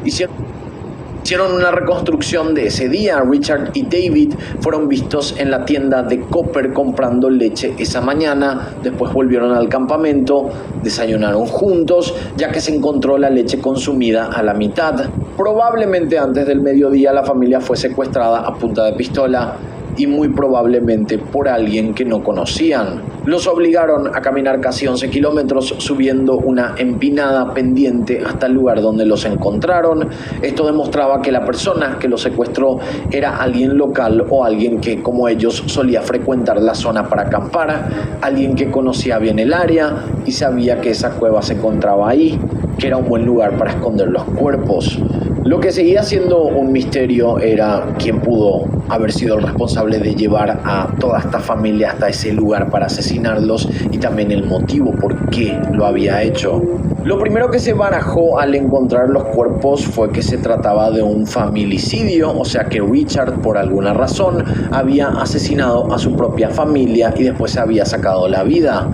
Hicieron una reconstrucción de ese día. Richard y David fueron vistos en la tienda de Copper comprando leche esa mañana. Después volvieron al campamento, desayunaron juntos, ya que se encontró la leche consumida a la mitad. Probablemente antes del mediodía la familia fue secuestrada a punta de pistola y muy probablemente por alguien que no conocían. Los obligaron a caminar casi 11 kilómetros subiendo una empinada pendiente hasta el lugar donde los encontraron. Esto demostraba que la persona que los secuestró era alguien local o alguien que, como ellos, solía frecuentar la zona para acampar, alguien que conocía bien el área y sabía que esa cueva se encontraba ahí, que era un buen lugar para esconder los cuerpos. Lo que seguía siendo un misterio era quién pudo haber sido el responsable de llevar a toda esta familia hasta ese lugar para asesinarlos y también el motivo por qué lo había hecho. Lo primero que se barajó al encontrar los cuerpos fue que se trataba de un familicidio, o sea que Richard, por alguna razón, había asesinado a su propia familia y después se había sacado la vida.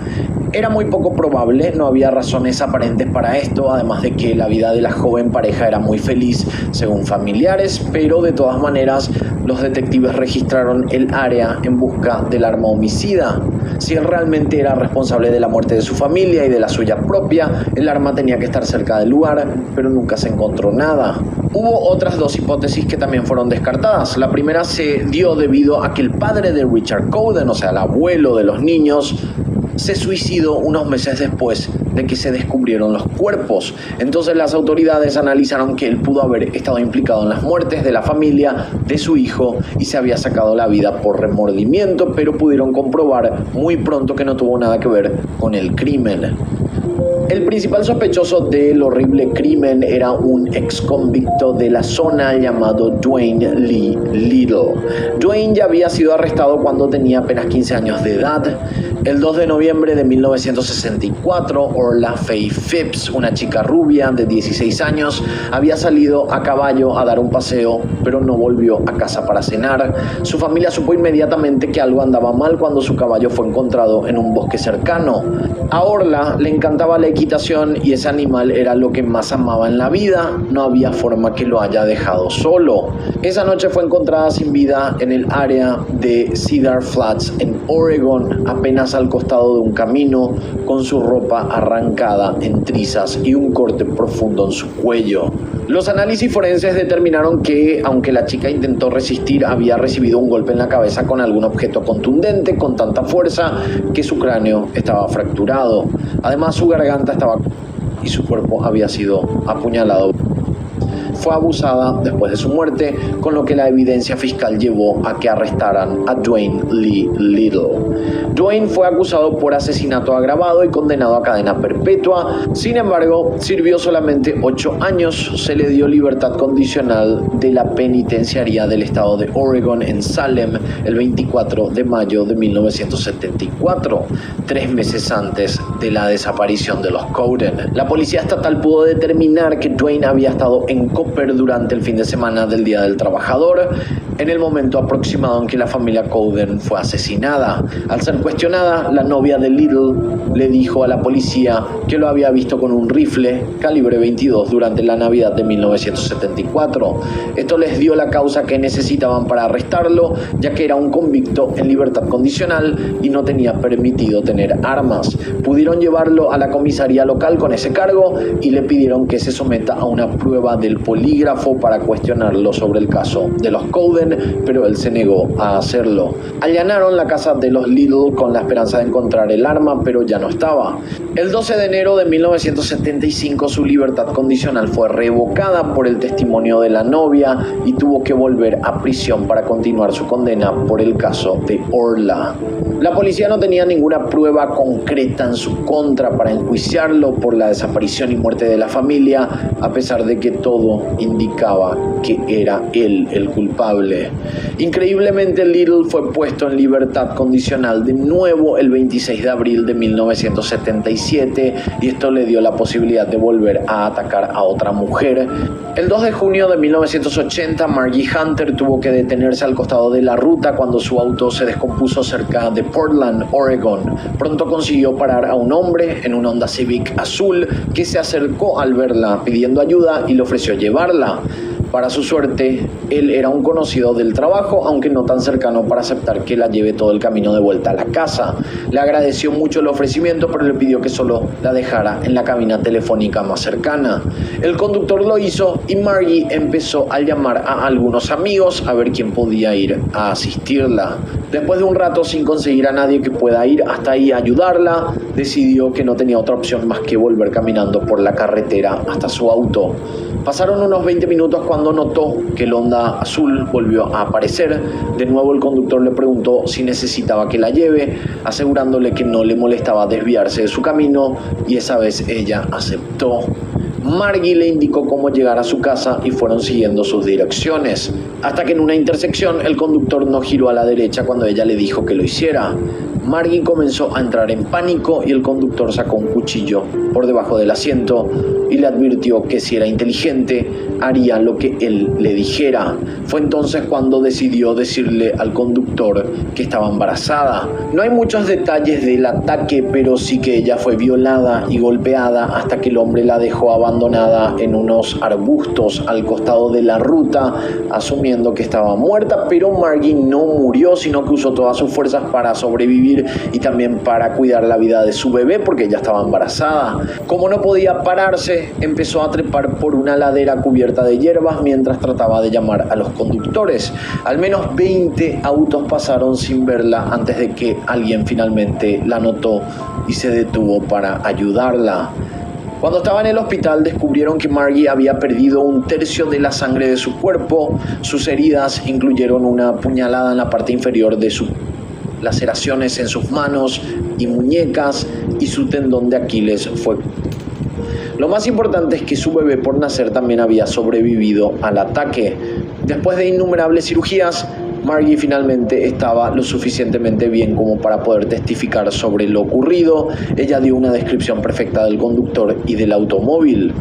Era muy poco probable, no había razones aparentes para esto, además de que la vida de la joven pareja era muy feliz, según familiares, pero de todas maneras los detectives registraron el área en busca del arma homicida. Si él realmente era responsable de la muerte de su familia y de la suya propia, el arma tenía que estar cerca del lugar, pero nunca se encontró nada. Hubo otras dos hipótesis que también fueron descartadas. La primera se dio debido a que el padre de Richard Cowden, o sea, el abuelo de los niños, se suicidó unos meses después de que se descubrieron los cuerpos. Entonces las autoridades analizaron que él pudo haber estado implicado en las muertes de la familia, de su hijo, y se había sacado la vida por remordimiento, pero pudieron comprobar muy pronto que no tuvo nada que ver con el crimen. El principal sospechoso del horrible crimen era un ex convicto de la zona llamado Dwayne Lee Little. Dwayne ya había sido arrestado cuando tenía apenas 15 años de edad. El 2 de noviembre de 1964, Orla Faye Phipps, una chica rubia de 16 años, había salido a caballo a dar un paseo, pero no volvió a casa para cenar. Su familia supo inmediatamente que algo andaba mal cuando su caballo fue encontrado en un bosque cercano. A Orla le encantaba la equitación y ese animal era lo que más amaba en la vida. No había forma que lo haya dejado solo. Esa noche fue encontrada sin vida en el área de Cedar Flats en Oregon, apenas al costado de un camino, con su ropa arrancada en trizas y un corte profundo en su cuello. Los análisis forenses determinaron que, aunque la chica intentó resistir, había recibido un golpe en la cabeza con algún objeto contundente con tanta fuerza que su cráneo estaba fracturado. Además, su garganta estaba y su cuerpo había sido apuñalado. Fue abusada después de su muerte, con lo que la evidencia fiscal llevó a que arrestaran a Dwayne Lee Little. Dwayne fue acusado por asesinato agravado y condenado a cadena perpetua. Sin embargo, sirvió solamente 8 años. Se le dio libertad condicional de la penitenciaría del estado de Oregon en Salem el 24 de mayo de 1974, 3 meses antes de la desaparición de los Cowden. La policía estatal pudo determinar que Dwayne había estado en Copper durante el fin de semana del Día del Trabajador, en el momento aproximado en que la familia Cowden fue asesinada. Al ser cuestionada, la novia de Little le dijo a la policía que lo había visto con un rifle calibre 22 durante la Navidad de 1974. Esto les dio la causa que necesitaban para arrestarlo, ya que era un convicto en libertad condicional y no tenía permitido tener armas. Pudieron llevarlo a la comisaría local con ese cargo y le pidieron que se someta a una prueba del polígrafo para cuestionarlo sobre el caso de los Cowden, pero él se negó a hacerlo. Allanaron la casa de los Little con la esperanza de encontrar el arma, pero ya no estaba. El 12 de enero de 1975 su libertad condicional fue revocada por el testimonio de la novia y tuvo que volver a prisión para continuar su condena por el caso de Orla. La policía no tenía ninguna prueba concreta en su contra para enjuiciarlo por la desaparición y muerte de la familia, a pesar de que todo indicaba que era él el culpable. Increíblemente, Little fue puesto en libertad condicional de nuevo el 26 de abril de 1977 y esto le dio la posibilidad de volver a atacar a otra mujer. El 2 de junio de 1980, Margie Hunter tuvo que detenerse al costado de la ruta cuando su auto se descompuso cerca de Portland, Oregon. Pronto consiguió parar a un un hombre en una Honda Civic azul que se acercó al verla pidiendo ayuda y le ofreció llevarla. Para su suerte, él era un conocido del trabajo, aunque no tan cercano para aceptar que la lleve todo el camino de vuelta a la casa. Le agradeció mucho el ofrecimiento, pero le pidió que solo la dejara en la cabina telefónica más cercana. El conductor lo hizo y Margie empezó a llamar a algunos amigos a ver quién podía ir a asistirla. Después de un rato sin conseguir a nadie que pueda ir hasta ahí a ayudarla, decidió que no tenía otra opción más que volver caminando por la carretera hasta su auto. Pasaron unos 20 minutos cuando notó que el Honda azul volvió a aparecer. De nuevo el conductor le preguntó si necesitaba que la lleve, asegurándole que no le molestaba desviarse de su camino, y esa vez ella aceptó. Margie le indicó cómo llegar a su casa y fueron siguiendo sus direcciones, hasta que en una intersección el conductor no giró a la derecha cuando ella le dijo que lo hiciera. Margie comenzó a entrar en pánico y el conductor sacó un cuchillo por debajo del asiento y le advirtió que si era inteligente haría lo que él le dijera. Fue entonces cuando decidió decirle al conductor que estaba embarazada. No hay muchos detalles del ataque, pero sí que ella fue violada y golpeada hasta que el hombre la dejó abandonada en unos arbustos al costado de la ruta, asumiendo que estaba muerta, pero Margie no murió, sino que usó todas sus fuerzas para sobrevivir y también para cuidar la vida de su bebé porque ella estaba embarazada. Como no podía pararse, empezó a trepar por una ladera cubierta de hierbas mientras trataba de llamar a los conductores. Al menos 20 autos pasaron sin verla antes de que alguien finalmente la notó y se detuvo para ayudarla. Cuando estaba en el hospital descubrieron que Margie había perdido un tercio de la sangre de su cuerpo. Sus heridas incluyeron una puñalada en la parte inferior de su laceraciones en sus manos y muñecas, y su tendón de Aquiles fue. Lo más importante es que su bebé por nacer también había sobrevivido al ataque. Después de innumerables cirugías, Margie finalmente estaba lo suficientemente bien como para poder testificar sobre lo ocurrido. Ella dio una descripción perfecta del conductor y del automóvil.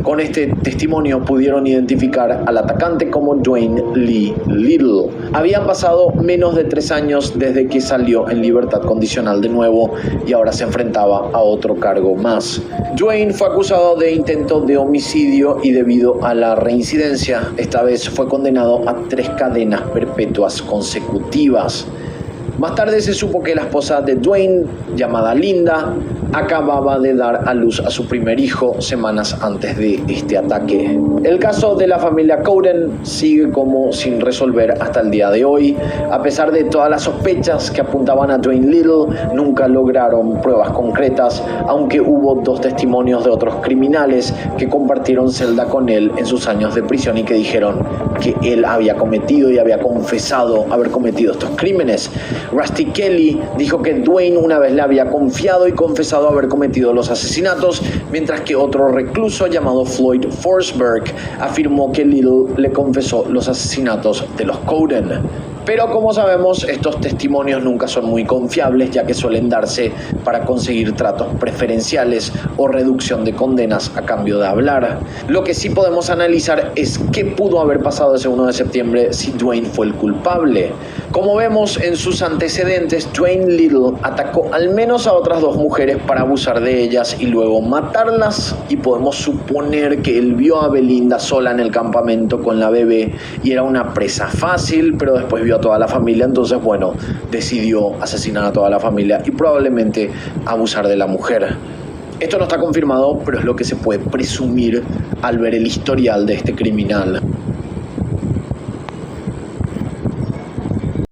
Con este testimonio pudieron identificar al atacante como Dwayne Lee Little. Habían pasado menos de 3 años desde que salió en libertad condicional de nuevo y ahora se enfrentaba a otro cargo más. Dwayne fue acusado de intento de homicidio y debido a la reincidencia, esta vez fue condenado a 3 cadenas perpetuas consecutivas. Más tarde se supo que la esposa de Dwayne, llamada Linda, acababa de dar a luz a su primer hijo semanas antes de este ataque. El caso de la familia Cowden sigue como sin resolver hasta el día de hoy. A pesar de todas las sospechas que apuntaban a Dwayne Little, nunca lograron pruebas concretas, aunque hubo 2 testimonios de otros criminales que compartieron celda con él en sus años de prisión y que dijeron que él había cometido y había confesado haber cometido estos crímenes. Rusty Kelly dijo que Dwayne una vez le había confiado y confesado haber cometido los asesinatos, mientras que otro recluso llamado Floyd Forsberg afirmó que Little le confesó los asesinatos de los Cowden. Pero como sabemos, estos testimonios nunca son muy confiables, ya que suelen darse para conseguir tratos preferenciales o reducción de condenas a cambio de hablar. Lo que sí podemos analizar es qué pudo haber pasado ese 1 de septiembre si Dwayne fue el culpable. Como vemos en sus antecedentes, Dwayne Little atacó al menos a otras 2 mujeres para abusar de ellas y luego matarlas, y podemos suponer que él vio a Belinda sola en el campamento con la bebé y era una presa fácil, pero después vio a toda la familia, entonces bueno, decidió asesinar a toda la familia y probablemente abusar de la mujer. Esto no está confirmado, pero es lo que se puede presumir al ver el historial de este criminal.